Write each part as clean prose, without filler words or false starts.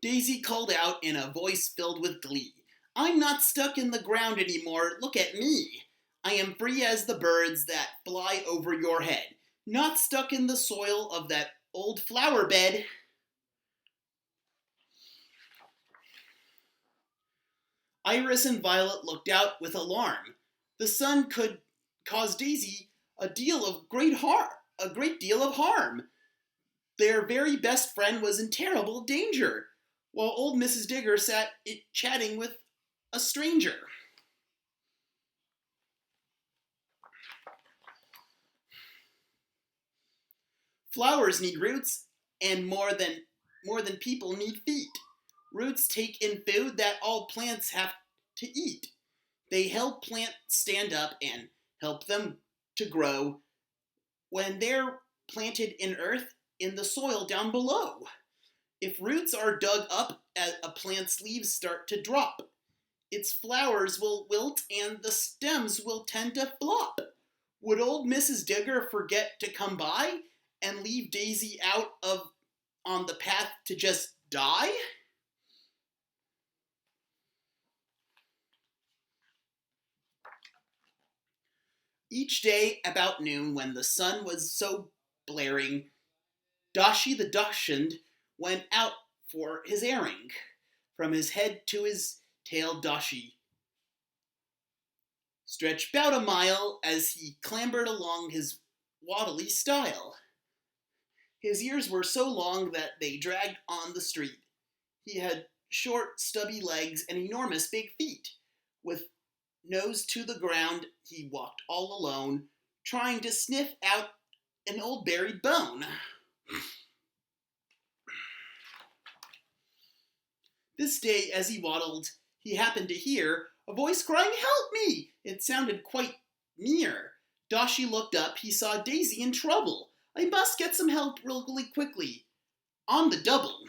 Daisy called out in a voice filled with glee. I'm not stuck in the ground anymore. Look at me. I am free as the birds that fly over your head. Not stuck in the soil of that old flower bed. Iris and Violet looked out with alarm. The sun could cause Daisy a great deal of harm. Their very best friend was in terrible danger, while old Mrs. Digger sat chatting with a stranger. Flowers need roots, and more than people need feet. Roots take in food that all plants have to eat. They help plants stand up and help them to grow when they're planted in earth in the soil down below. If roots are dug up, a plant's leaves start to drop. Its flowers will wilt and the stems will tend to flop. Would old Mrs. Digger forget to come by and leave Daisy out of on the path to just die? Each day about noon, when the sun was so blaring, Dashi the Dachshund went out for his airing. From his head to his tail, Dashi stretched about a mile as he clambered along his waddly stile. His ears were so long that they dragged on the street. He had short, stubby legs and enormous big feet. With nose to the ground, he walked all alone, trying to sniff out an old buried bone. This day, as he waddled, he happened to hear a voice crying, "Help me!" It sounded quite near. Dashi looked up. He saw Daisy in trouble. I must get some help really quickly. On the double.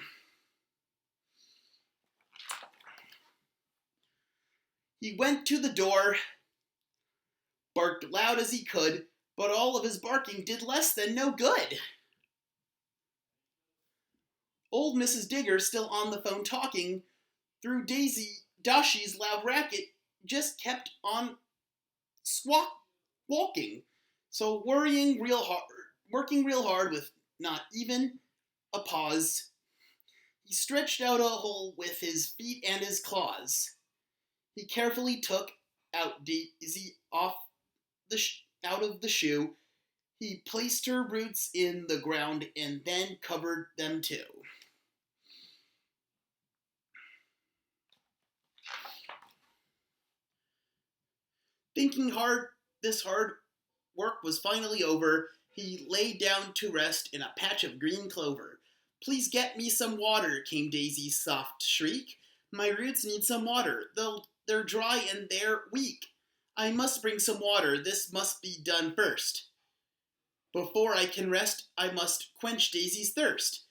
He went to the door, barked loud as he could, but all of his barking did less than no good. Old Mrs. Digger, still on the phone talking, through Dashi's loud racket, just kept on walking. So working real hard with not even a pause, he stretched out a hole with his feet and his claws. He carefully took out Daisy out of the shoe. He placed her roots in the ground and then covered them too. Thinking this hard work was finally over, he lay down to rest in a patch of green clover. Please get me some water, came Daisy's soft shriek. My roots need some water. They're dry and they're weak. I must bring some water. This must be done first. Before I can rest, I must quench Daisy's thirst.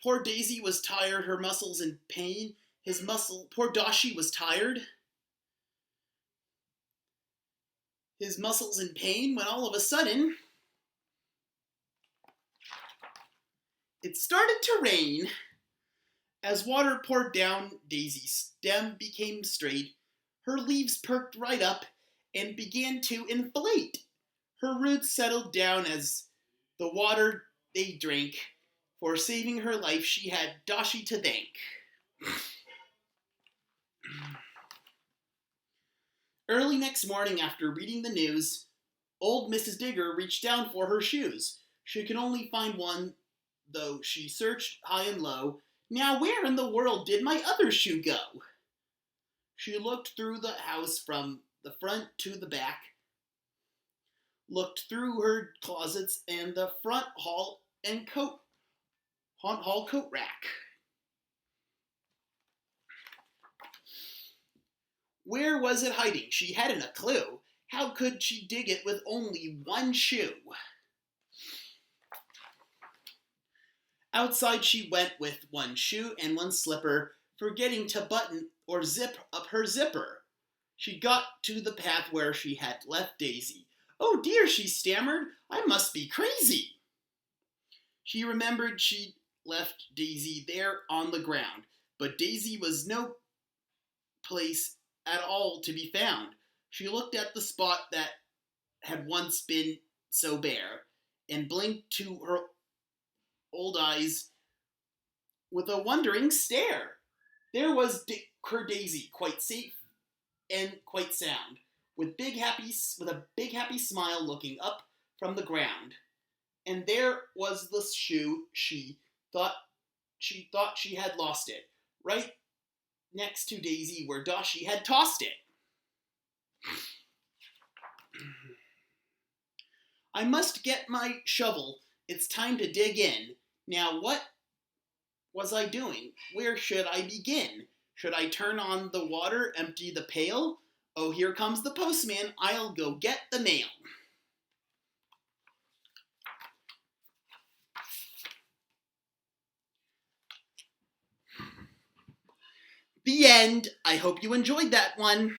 Poor Daisy was tired, her muscles in pain. Poor Dashi was tired. His muscles in pain when all of a sudden it started to rain. As water poured down, Daisy's stem became straight. Her leaves perked right up and began to inflate. Her roots settled down as the water they drank. For saving her life, she had Dashi to thank. Early next morning, after reading the news, old Mrs. Digger reached down for her shoes. She could only find one, though she searched high and low. Now where in the world did my other shoe go? She looked through the house from the front to the back, looked through her closets and the front hall and coat rack. Where was it hiding? She hadn't a clue. How could she dig it with only one shoe? Outside she went with one shoe and one slipper, forgetting to button or zip up her zipper. She got to the path where she had left Daisy. Oh dear, she stammered, I must be crazy. She remembered she'd left Daisy there on the ground. but Daisy was no place at all to be found. She looked at the spot that had once been so bare, and blinked to her old eyes with a wondering stare. There was her Daisy, quite safe and quite sound, with a big happy smile looking up from the ground. And there was the shoe thought she had lost it, right next to Daisy where Dashi had tossed it. I must get my shovel. It's time to dig in. Now what was I doing? Where should I begin? Should I turn on the water, empty the pail? Oh, here comes the postman. I'll go get the mail. The end. I hope you enjoyed that one.